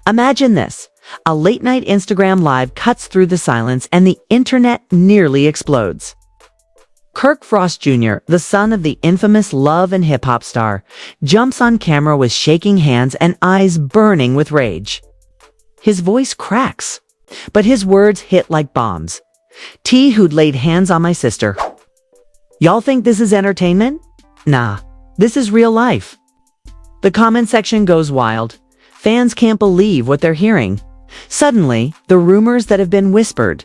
Imagine this. A late-night Instagram live cuts through the silence and the internet nearly explodes. Kirk Frost Jr., the son of the infamous love and hip-hop star, jumps on camera with shaking hands and eyes burning with rage. His voice cracks, but his words hit like bombs. T Hood laid hands on my sister. Y'all think this is entertainment? Nah, this is real life. The comment section goes wild. Fans can't believe what they're hearing. Suddenly, the rumors that have been whispered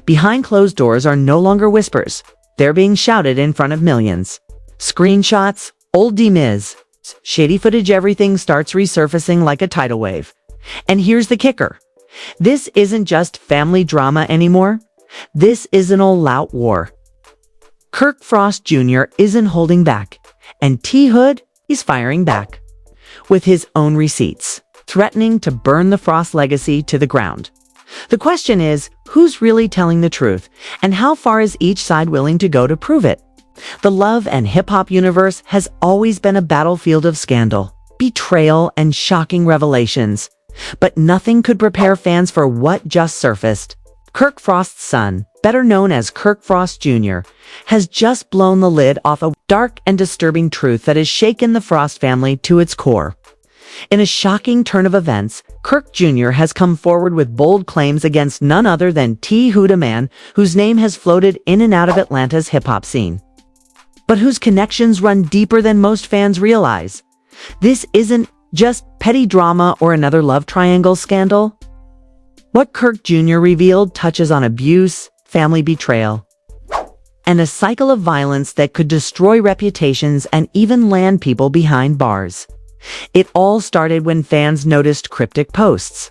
behind closed doors are no longer whispers. They're being shouted in front of millions. Screenshots, old demiz, shady footage, everything starts resurfacing like a tidal wave. And here's the kicker. This isn't just family drama anymore. This is an all-out war. Kirk Frost Jr. isn't holding back, and T Hood is firing back with his own receipts, threatening to burn the Frost legacy to the ground. The question is, who's really telling the truth, and how far is each side willing to go to prove it? The love and hip-hop universe has always been a battlefield of scandal, betrayal, and shocking revelations. But nothing could prepare fans for what just surfaced. Kirk Frost's son, better known as Kirk Frost Jr., has just blown the lid off a dark and disturbing truth that has shaken the Frost family to its core. In a shocking turn of events, Kirk Jr. has come forward with bold claims against none other than T Hood, a man whose name has floated in and out of Atlanta's hip-hop scene, but whose connections run deeper than most fans realize. This isn't just petty drama or another love triangle scandal. What Kirk Jr. revealed touches on abuse, family betrayal, and a cycle of violence that could destroy reputations and even land people behind bars. It all started when fans noticed cryptic posts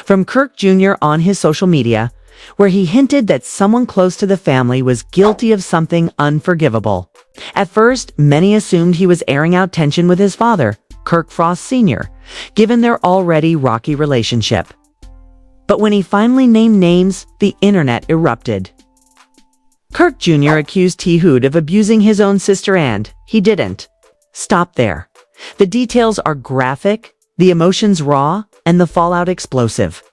from Kirk Jr. on his social media, where he hinted that someone close to the family was guilty of something unforgivable. At first, many assumed he was airing out tension with his father, Kirk Frost Sr., given their already rocky relationship. But when he finally named names, the internet erupted. Kirk Jr. accused T Hood of abusing his own sister, and he didn't stop there. The details are graphic, the emotions raw, and the fallout explosive.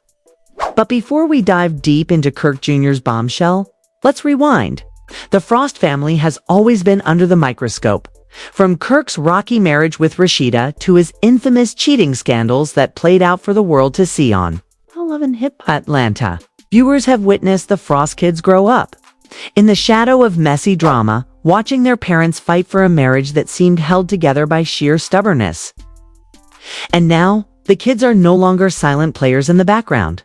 But before we dive deep into Kirk Jr.'s bombshell, let's rewind. The Frost family has always been under the microscope. From Kirk's rocky marriage with Rashida to his infamous cheating scandals that played out for the world to see on Love and Hip Atlanta, viewers have witnessed the Frost kids grow up in the shadow of messy drama, watching their parents fight for a marriage that seemed held together by sheer stubbornness. And now, the kids are no longer silent players in the background.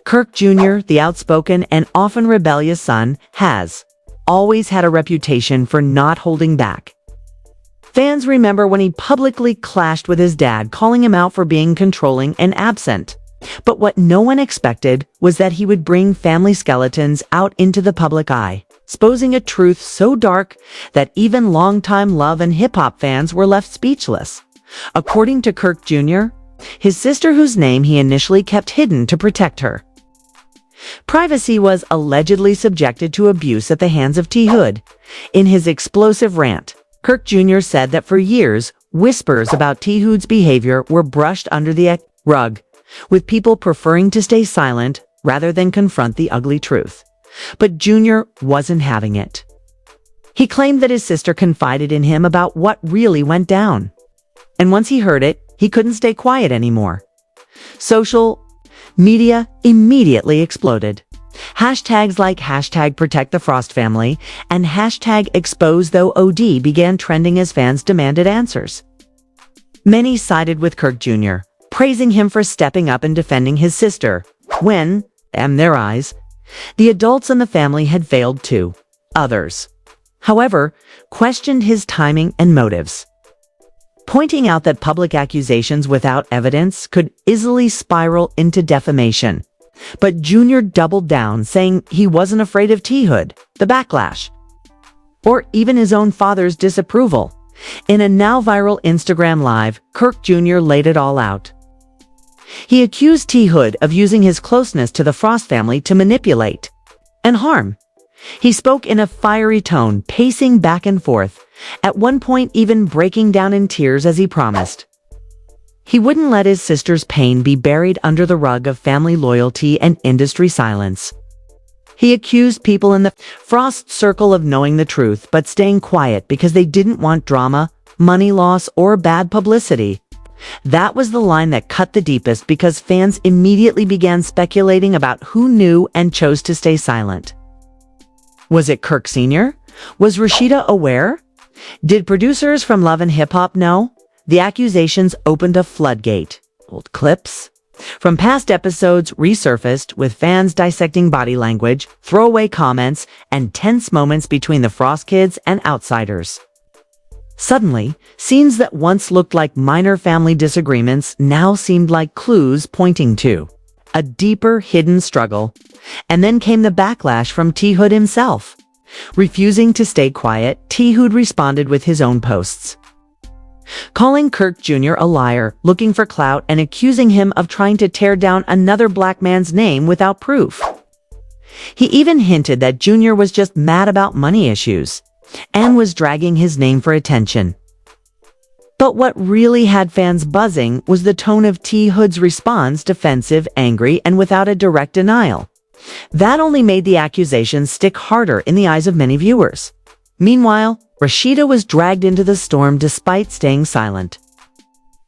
Kirk Jr., the outspoken and often rebellious son, has always had a reputation for not holding back. Fans remember when he publicly clashed with his dad, calling him out for being controlling and absent. But what no one expected was that he would bring family skeletons out into the public eye, exposing a truth so dark that even longtime love and hip-hop fans were left speechless. According to Kirk Jr., his sister, whose name he initially kept hidden to protect her privacy, was allegedly subjected to abuse at the hands of T Hood. In his explosive rant, Kirk Jr. said that for years, whispers about T Hood's behavior were brushed under the rug, with people preferring to stay silent rather than confront the ugly truth. But Jr. wasn't having it. He claimed that his sister confided in him about what really went down. And once he heard it, he couldn't stay quiet anymore. Social media immediately exploded. Hashtags like #ProtectTheFrostFamily and #ExposeThough began trending as fans demanded answers. Many sided with Kirk Jr., praising him for stepping up and defending his sister, when, in their eyes, the adults in the family had failed too. Others, however, questioned his timing and motives, pointing out that public accusations without evidence could easily spiral into defamation. But Jr. doubled down, saying he wasn't afraid of T Hood, the backlash, or even his own father's disapproval. In a now viral Instagram live, Kirk Jr. laid it all out. He accused T Hood of using his closeness to the Frost family to manipulate and harm. He spoke in a fiery tone, pacing back and forth, at one point even breaking down in tears as he promised He wouldn't let his sister's pain be buried under the rug of family loyalty and industry silence. He accused people in the Frost circle of knowing the truth but staying quiet because they didn't want drama, money loss, or bad publicity. That was the line that cut the deepest because fans immediately began speculating about who knew and chose to stay silent. Was it Kirk Sr.? Was Rashida aware? Did producers from Love and Hip Hop know? The accusations opened a floodgate. Old clips from past episodes resurfaced, with fans dissecting body language, throwaway comments, and tense moments between the Frost kids and outsiders. Suddenly, scenes that once looked like minor family disagreements now seemed like clues pointing to a deeper hidden struggle. And then came the backlash from T-Hood himself. Refusing to stay quiet, T-Hood responded with his own posts, calling Kirk Jr. a liar, looking for clout, and accusing him of trying to tear down another black man's name without proof. He even hinted that Jr. was just mad about money issues and was dragging his name for attention. But what really had fans buzzing was the tone of T-Hood's response: defensive, angry, and without a direct denial. That only made the accusations stick harder in the eyes of many viewers. Meanwhile, Rashida was dragged into the storm despite staying silent.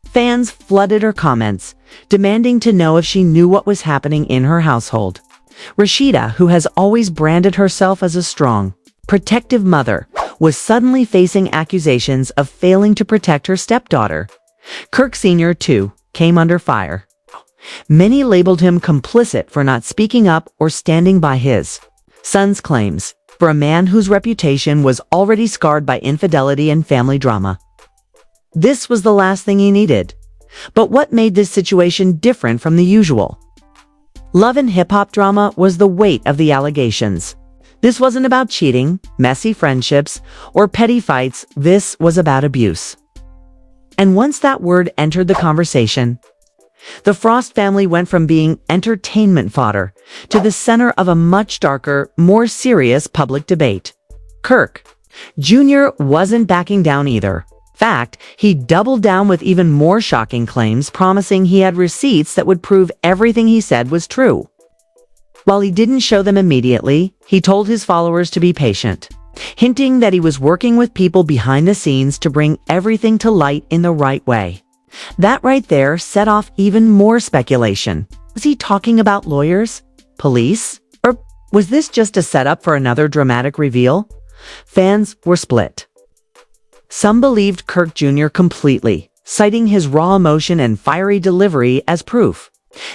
Fans flooded her comments, demanding to know if she knew what was happening in her household. Rashida, who has always branded herself as a strong, protective mother, was suddenly facing accusations of failing to protect her stepdaughter. Kirk Sr., too, came under fire. Many labeled him complicit for not speaking up or standing by his son's claims, for a man whose reputation was already scarred by infidelity and family drama. This was the last thing he needed. But what made this situation different from the usual? Love and Hip Hop drama was the weight of the allegations. This wasn't about cheating, messy friendships, or petty fights. This was about abuse. And once that word entered the conversation, the Frost family went from being entertainment fodder to the center of a much darker, more serious public debate. Kirk Jr. wasn't backing down either. In fact, he doubled down with even more shocking claims, promising he had receipts that would prove everything he said was true. While he didn't show them immediately, he told his followers to be patient, hinting that he was working with people behind the scenes to bring everything to light in the right way. That right there set off even more speculation. Was he talking about lawyers? Police? Or was this just a setup for another dramatic reveal? Fans were split. Some believed Kirk Jr. completely, citing his raw emotion and fiery delivery as proof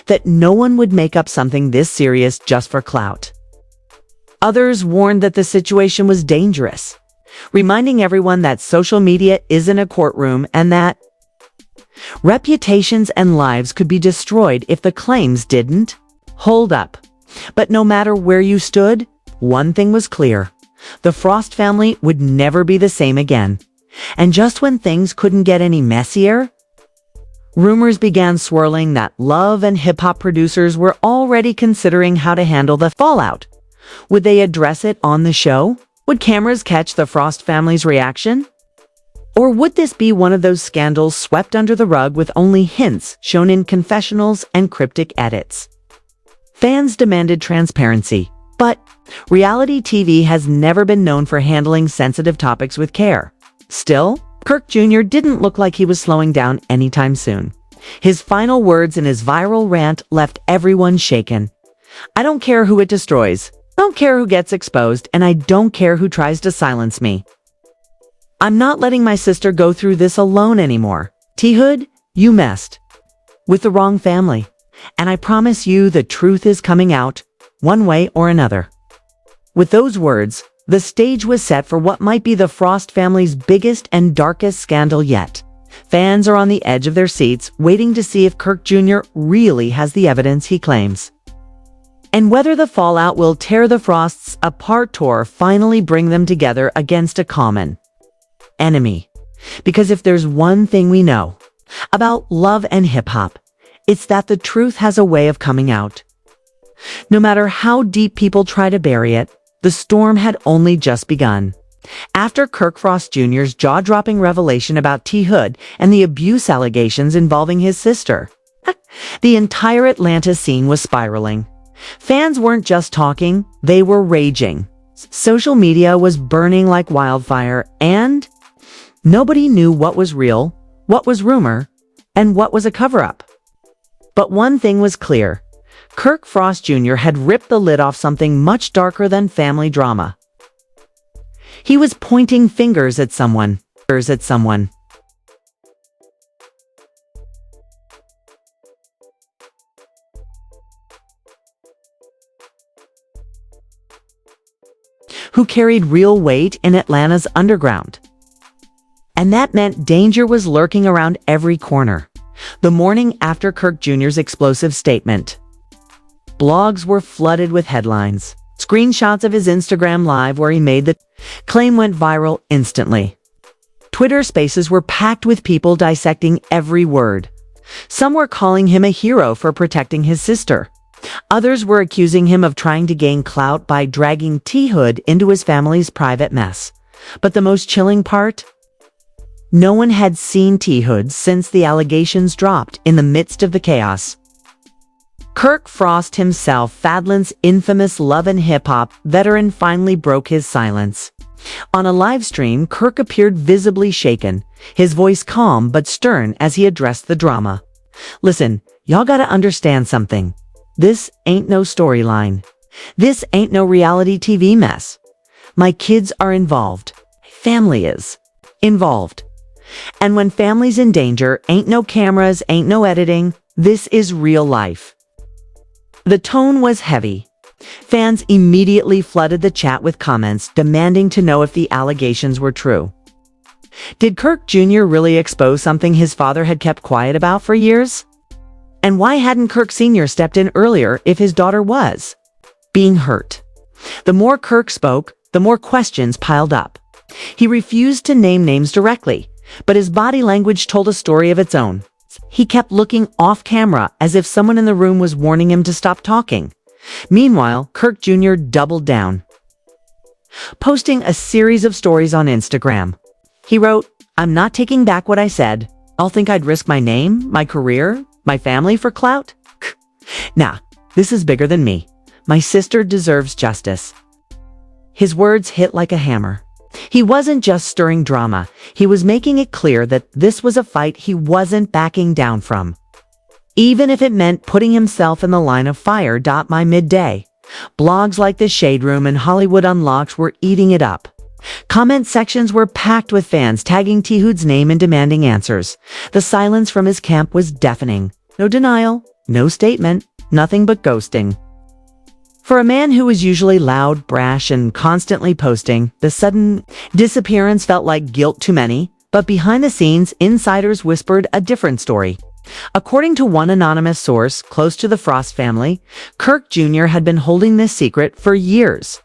that no one would make up something this serious just for clout. Others warned that the situation was dangerous, reminding everyone that social media isn't a courtroom and that reputations and lives could be destroyed if the claims didn't hold up. But no matter where you stood, one thing was clear: the Frost family would never be the same again. And just when things couldn't get any messier, rumors began swirling that Love and Hip Hop producers were already considering how to handle the fallout. Would they address it on the show? Would cameras catch the Frost family's reaction? Or would this be one of those scandals swept under the rug with only hints shown in confessionals and cryptic edits? Fans demanded transparency, but reality TV has never been known for handling sensitive topics with care. Still, Kirk Jr. didn't look like he was slowing down anytime soon. His final words in his viral rant left everyone shaken. "I don't care who it destroys. I don't care who gets exposed, and I don't care who tries to silence me. I'm not letting my sister go through this alone anymore. T-Hood, you messed with the wrong family. And I promise you the truth is coming out, one way or another." With those words, the stage was set for what might be the Frost family's biggest and darkest scandal yet. Fans are on the edge of their seats, waiting to see if Kirk Jr. really has the evidence he claims, and whether the fallout will tear the Frosts apart or finally bring them together against a common enemy. Because if there's one thing we know about Love and Hip Hop, it's that the truth has a way of coming out. No matter how deep people try to bury it, the storm had only just begun. After Kirk Frost Jr.'s jaw-dropping revelation about T. Hood and the abuse allegations involving his sister, the entire Atlanta scene was spiraling. Fans weren't just talking, they were raging. Social media was burning like wildfire, and nobody knew what was real, what was rumor, and what was a cover-up. But one thing was clear. Kirk Frost Jr. had ripped the lid off something much darker than family drama. He was pointing fingers at someone. Who carried real weight in Atlanta's underground. And that meant danger was lurking around every corner. The morning after Kirk Jr.'s explosive statement, blogs were flooded with headlines. Screenshots of his Instagram Live where he made the claim went viral instantly. Twitter spaces were packed with people dissecting every word. Some were calling him a hero for protecting his sister. Others were accusing him of trying to gain clout by dragging T. Hood into his family's private mess. But the most chilling part? No one had seen T. Hood since the allegations dropped in the midst of the chaos. Kirk Frost himself, Fadland's infamous Love and Hip Hop veteran, finally broke his silence. On a live stream, Kirk appeared visibly shaken, his voice calm but stern as he addressed the drama. Listen, y'all gotta understand something. This ain't no storyline. This ain't no reality TV mess. My kids are involved. Family is involved. And when family's in danger, ain't no cameras, ain't no editing. This is real life. The tone was heavy. Fans immediately flooded the chat with comments demanding to know if the allegations were true. Did Kirk Jr. really expose something his father had kept quiet about for years? And why hadn't Kirk Sr. stepped in earlier if his daughter was being hurt? The more Kirk spoke, the more questions piled up. He refused to name names directly, but his body language told a story of its own. He kept looking off camera as if someone in the room was warning him to stop talking. Meanwhile, Kirk Jr. doubled down, posting a series of stories on Instagram. He wrote, "I'm not taking back what I said. I'll think I'd risk my name, my career, my family for clout? Nah, this is bigger than me. My sister deserves justice." His words hit like a hammer. He wasn't just stirring drama. He was making it clear that this was a fight he wasn't backing down from, even if it meant putting himself in the line of fire. By midday, blogs like The Shade Room and Hollywood Unlocked were eating it up. Comment sections were packed with fans tagging T. Hood's name and demanding answers. The silence from his camp was deafening. No denial, no statement, nothing but ghosting. For a man who was usually loud, brash, and constantly posting, the sudden disappearance felt like guilt to many, but behind the scenes, insiders whispered a different story. According to one anonymous source close to the Frost family, Kirk Jr. had been holding this secret for years.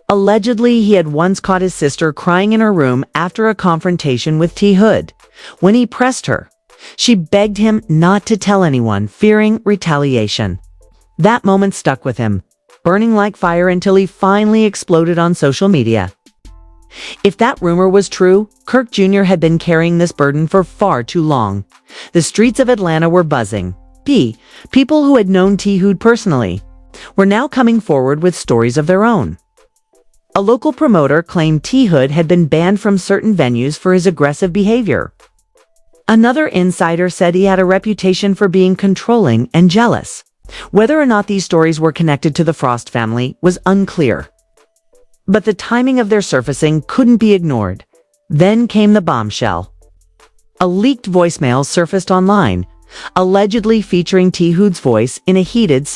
Allegedly, he had once caught his sister crying in her room after a confrontation with T. Hood. When he pressed her, she begged him not to tell anyone, fearing retaliation. That moment stuck with him, burning like fire until he finally exploded on social media. If that rumor was true, Kirk Jr. had been carrying this burden for far too long. The streets of Atlanta were buzzing. People who had known T. Hood personally were now coming forward with stories of their own. A local promoter claimed T. Hood had been banned from certain venues for his aggressive behavior. Another insider said he had a reputation for being controlling and jealous. Whether or not these stories were connected to the Frost family was unclear. But the timing of their surfacing couldn't be ignored. Then came the bombshell. A leaked voicemail surfaced online, allegedly featuring T. Hood's voice in a heated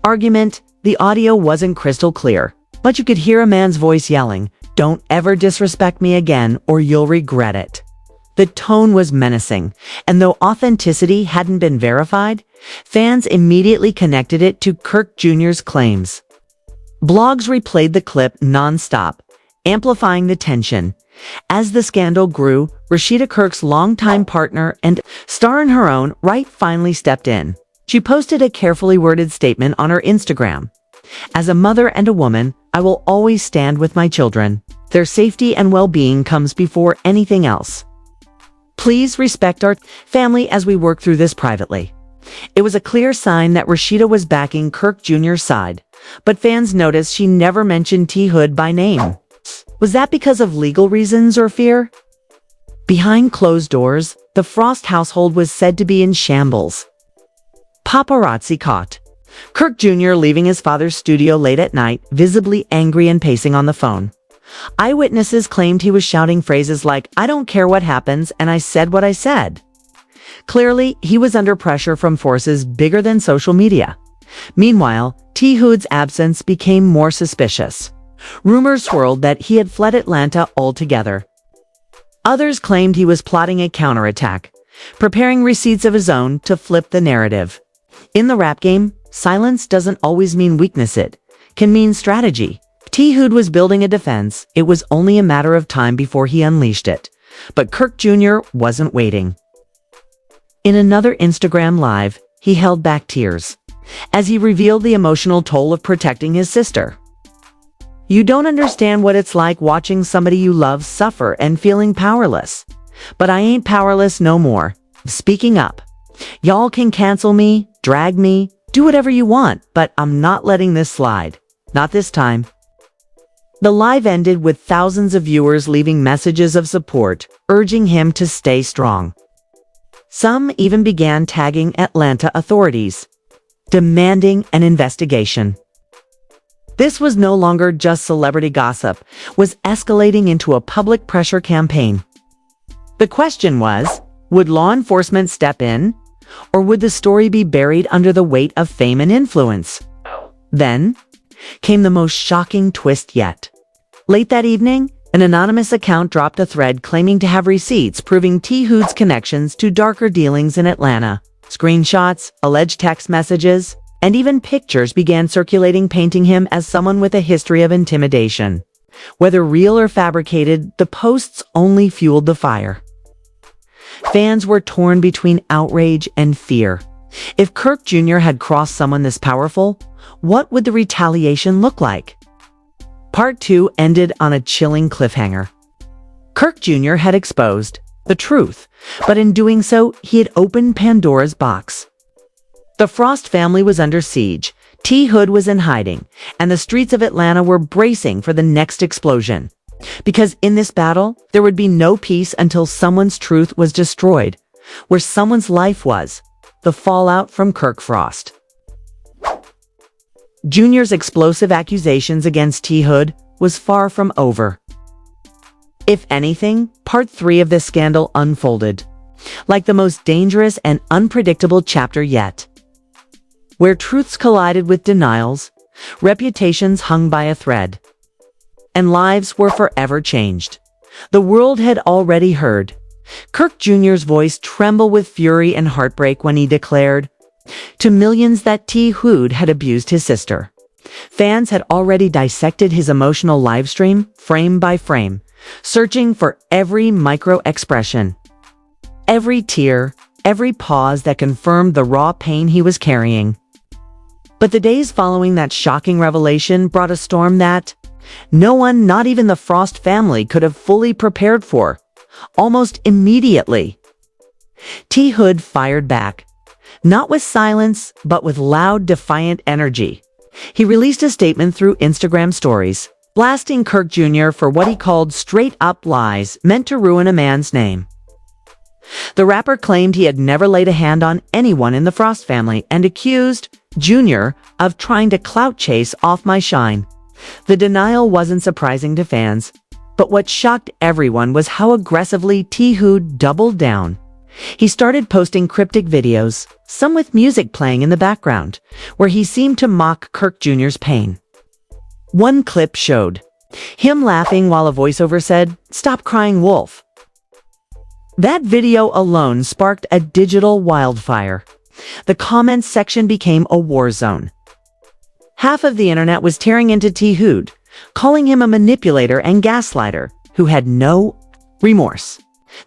argument. The audio wasn't crystal clear, but you could hear a man's voice yelling, "Don't ever disrespect me again or you'll regret it." The tone was menacing, and though authenticity hadn't been verified, fans immediately connected it to Kirk Jr.'s claims. Blogs replayed the clip non-stop, amplifying the tension. As the scandal grew, Rashida Kirk's longtime partner and star in her own right finally stepped in. She posted a carefully worded statement on her Instagram. "As a mother and a woman, I will always stand with my children. Their safety and well-being comes before anything else. Please respect our family as we work through this privately. It was a clear sign that Rashida was backing Kirk Jr.'s side, but fans noticed she never mentioned T. Hood by name. Was that because of legal reasons or fear? Behind closed doors, the Frost household was said to be in shambles. Paparazzi caught Kirk Jr. leaving his father's studio late at night, visibly angry and pacing on the phone. Eyewitnesses claimed he was shouting phrases like, "I don't care what happens, and I said what I said." Clearly, he was under pressure from forces bigger than social media. Meanwhile, T. Hood's absence became more suspicious. Rumors swirled that he had fled Atlanta altogether. Others claimed he was plotting a counterattack, preparing receipts of his own to flip the narrative. In the rap game, silence doesn't always mean weakness, it can mean strategy. T. Hood was building a defense. It was only a matter of time before he unleashed it. But Kirk Jr. wasn't waiting. In another Instagram Live, he held back tears as he revealed the emotional toll of protecting his sister. "You don't understand what it's like watching somebody you love suffer and feeling powerless. But I ain't powerless no more. Speaking up. Y'all can cancel me, drag me, do whatever you want, but I'm not letting this slide. Not this time." The live ended with thousands of viewers leaving messages of support, urging him to stay strong. Some even began tagging Atlanta authorities, demanding an investigation. This was no longer just celebrity gossip, was escalating into a public pressure campaign. The question was, would law enforcement step in, or would the story be buried under the weight of fame and influence? Then came the most shocking twist yet. Late that evening, an anonymous account dropped a thread claiming to have receipts proving T. Hood's connections to darker dealings in Atlanta. Screenshots, alleged text messages, and even pictures began circulating painting him as someone with a history of intimidation. Whether real or fabricated, the posts only fueled the fire. Fans were torn between outrage and fear. If Kirk Jr. had crossed someone this powerful, what would the retaliation look like? Part 2 ended on a chilling cliffhanger. Kirk Jr. had exposed the truth, but in doing so, he had opened Pandora's box. The Frost family was under siege, T. Hood was in hiding, and the streets of Atlanta were bracing for the next explosion. Because in this battle, there would be no peace until someone's truth was destroyed, where someone's life was, the fallout from Kirk Frost. Jr.'s explosive accusations against T. Hood was far from over. If anything, part 3 of this scandal unfolded, like the most dangerous and unpredictable chapter yet, where truths collided with denials, reputations hung by a thread, and lives were forever changed. The world had already heard Kirk Jr.'s voice tremble with fury and heartbreak when he declared to millions that T. Hood had abused his sister. Fans had already dissected his emotional livestream, frame by frame, searching for every micro-expression, every tear, every pause that confirmed the raw pain he was carrying. But the days following that shocking revelation brought a storm that no one, not even the Frost family, could have fully prepared for. Almost immediately, T. Hood fired back, not with silence, but with loud, defiant energy. He released a statement through Instagram stories, blasting Kirk Jr. for what he called straight-up lies meant to ruin a man's name. The rapper claimed he had never laid a hand on anyone in the Frost family and accused Jr. of trying to clout chase off my shine. The denial wasn't surprising to fans, but what shocked everyone was how aggressively T. Hood doubled down. He started posting cryptic videos, some with music playing in the background, where he seemed to mock Kirk Jr.'s pain. One clip showed him laughing while a voiceover said, "Stop crying, wolf." That video alone sparked a digital wildfire. The comments section became a war zone. Half of the internet was tearing into T. Hood, calling him a manipulator and gaslighter who had no remorse.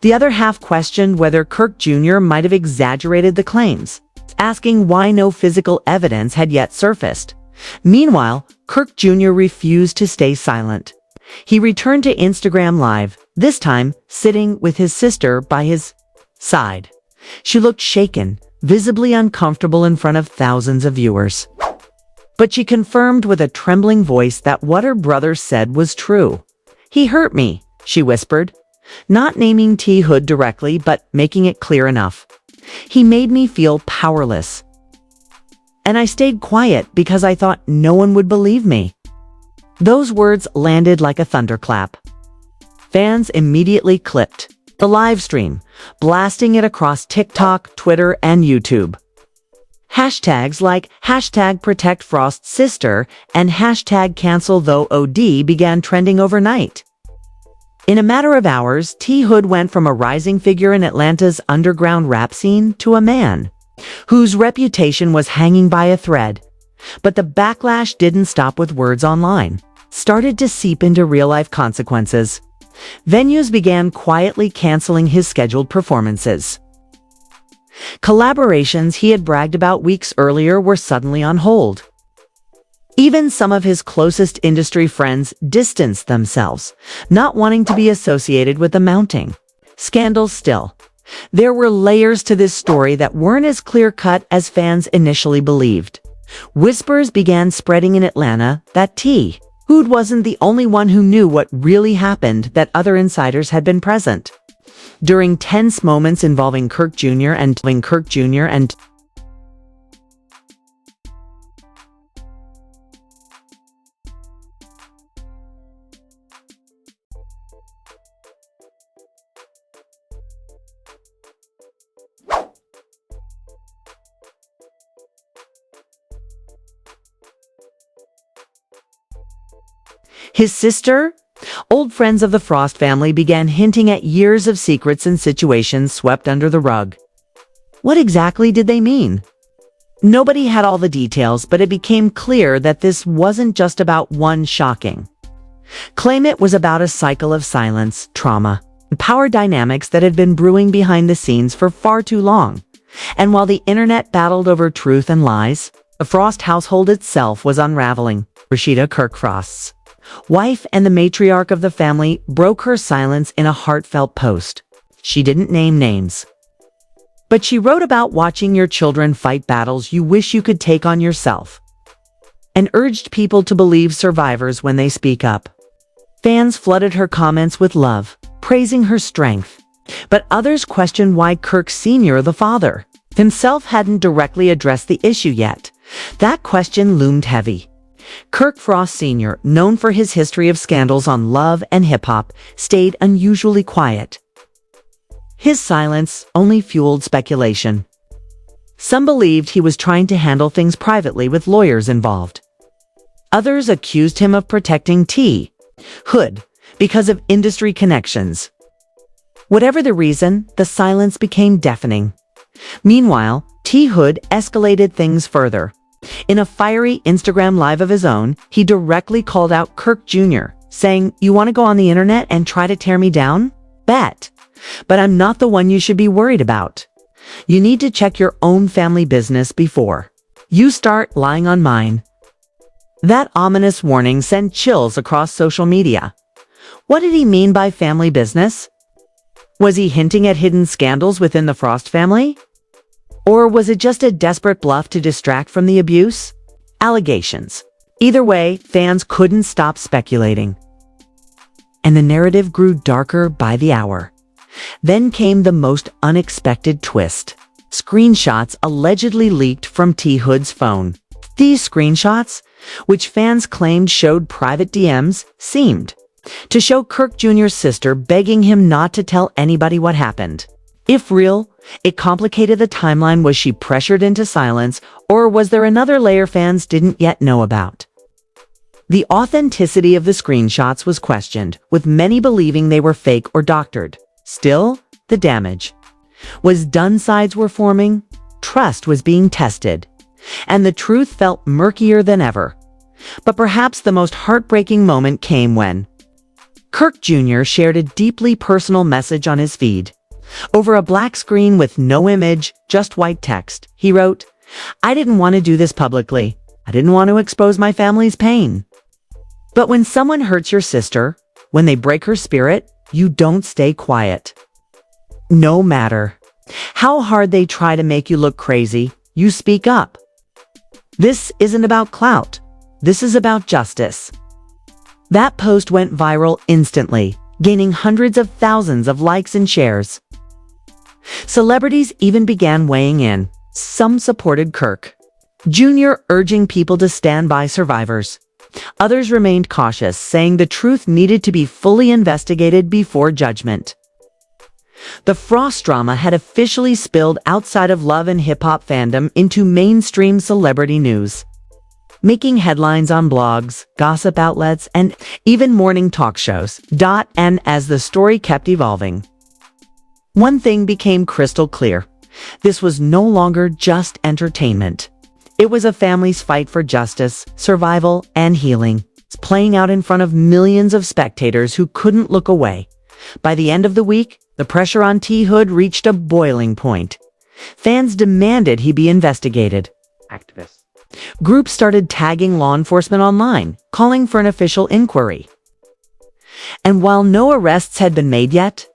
The other half questioned whether Kirk Jr. might have exaggerated the claims, asking why no physical evidence had yet surfaced. Meanwhile, Kirk Jr. refused to stay silent. He returned to Instagram Live, this time sitting with his sister by his side. She looked shaken, visibly uncomfortable in front of thousands of viewers. But she confirmed with a trembling voice that what her brother said was true. "He hurt me," she whispered, not naming T. Hood directly but making it clear enough. "He made me feel powerless. And I stayed quiet because I thought no one would believe me." Those words landed like a thunderclap. Fans immediately clipped the live stream, blasting it across TikTok, Twitter, and YouTube. Hashtags like #ProtectFrostSister and #CancelThough began trending overnight. In a matter of hours, T. Hood went from a rising figure in Atlanta's underground rap scene to a man whose reputation was hanging by a thread. But the backlash didn't stop with words online. Started to seep into real-life consequences. Venues began quietly canceling his scheduled performances. Collaborations he had bragged about weeks earlier were suddenly on hold. Even some of his closest industry friends distanced themselves, not wanting to be associated with the mounting scandals still. There were layers to this story that weren't as clear-cut as fans initially believed. Whispers began spreading in Atlanta that T. Hood wasn't the only one who knew what really happened, that other insiders had been present. During tense moments involving Kirk Jr. and his sister, old friends of the Frost family began hinting at years of secrets and situations swept under the rug. What exactly did they mean? Nobody had all the details, but it became clear that this wasn't just about one shocking claim. It was about a cycle of silence, trauma, and power dynamics that had been brewing behind the scenes for far too long. And while the internet battled over truth and lies, the Frost household itself was unraveling. Rashida, Kirk Frost's wife and the matriarch of the family, broke her silence in a heartfelt post. She didn't name names, but she wrote about watching your children fight battles you wish you could take on yourself, and urged people to believe survivors when they speak up. Fans flooded her comments with love, praising her strength, but others questioned why Kirk Sr., the father, himself hadn't directly addressed the issue yet. That question loomed heavy. Kirk Frost Sr., known for his history of scandals on Love and hip-hop, stayed unusually quiet. His silence only fueled speculation. Some believed he was trying to handle things privately with lawyers involved. Others accused him of protecting T. Hood because of industry connections. Whatever the reason, the silence became deafening. Meanwhile, T. Hood escalated things further. In a fiery Instagram Live of his own, he directly called out Kirk Jr., saying, "You want to go on the internet and try to tear me down? Bet. But I'm not the one you should be worried about. You need to check your own family business before you start lying on mine." That ominous warning sent chills across social media. What did he mean by family business? Was he hinting at hidden scandals within the Frost family? Or was it just a desperate bluff to distract from the abuse? Allegations. Either way, fans couldn't stop speculating. And the narrative grew darker by the hour. Then came the most unexpected twist. Screenshots allegedly leaked from T. Hood's phone. These screenshots, which fans claimed showed private DMs, seemed to show Kirk Jr.'s sister begging him not to tell anybody what happened. If real, it complicated the timeline. Was she pressured into silence, or was there another layer fans didn't yet know about? The authenticity of the screenshots was questioned, with many believing they were fake or doctored. Still, the damage was done. Sides were forming, trust was being tested, and the truth felt murkier than ever. But perhaps the most heartbreaking moment came when Kirk Jr. shared a deeply personal message on his feed. Over a black screen with no image, just white text, he wrote, "I didn't want to do this publicly. I didn't want to expose my family's pain. But when someone hurts your sister, when they break her spirit, you don't stay quiet. No matter how hard they try to make you look crazy, you speak up. This isn't about clout. This is about justice. That post went viral instantly, gaining hundreds of thousands of likes and shares. Celebrities even began weighing in. Some supported Kirk Jr., urging people to stand by survivors. Others remained cautious, saying the truth needed to be fully investigated before judgment. The Frost drama had officially spilled outside of love and hip-hop fandom into mainstream celebrity news, making headlines on blogs, gossip outlets, and even morning talk shows. And as the story kept evolving, one thing became crystal clear. This was no longer just entertainment. It was a family's fight for justice, survival, and healing, playing out in front of millions of spectators who couldn't look away. By the end of the week, the pressure on T. Hood reached a boiling point. Fans demanded he be investigated. Activists. Groups started tagging law enforcement online, calling for an official inquiry. And while no arrests had been made yet,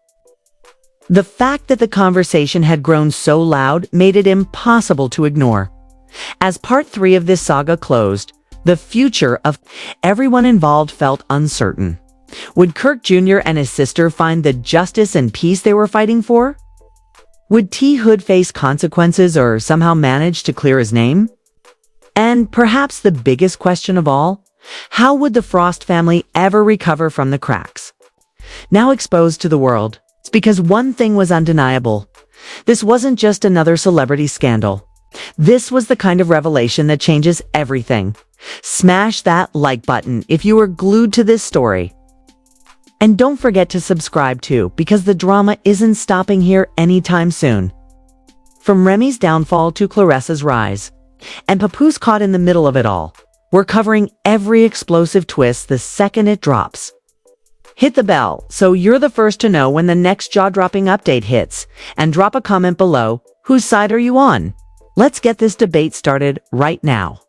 the fact that the conversation had grown so loud made it impossible to ignore. As part 3 of this saga closed, the future of everyone involved felt uncertain. Would Kirk Jr. and his sister find the justice and peace they were fighting for? Would T. Hood face consequences or somehow manage to clear his name? And perhaps the biggest question of all, how would the Frost family ever recover from the cracks? Now exposed to the world, it's because one thing was undeniable. This wasn't just another celebrity scandal. This was the kind of revelation that changes everything. Smash that like button if you were glued to this story. And don't forget to subscribe too, because the drama isn't stopping here anytime soon. From Remy's downfall to Clarissa's rise, and Papoose caught in the middle of it all, we're covering every explosive twist the second it drops. Hit the bell so you're the first to know when the next jaw-dropping update hits, and drop a comment below. Whose side are you on? Let's get this debate started right now.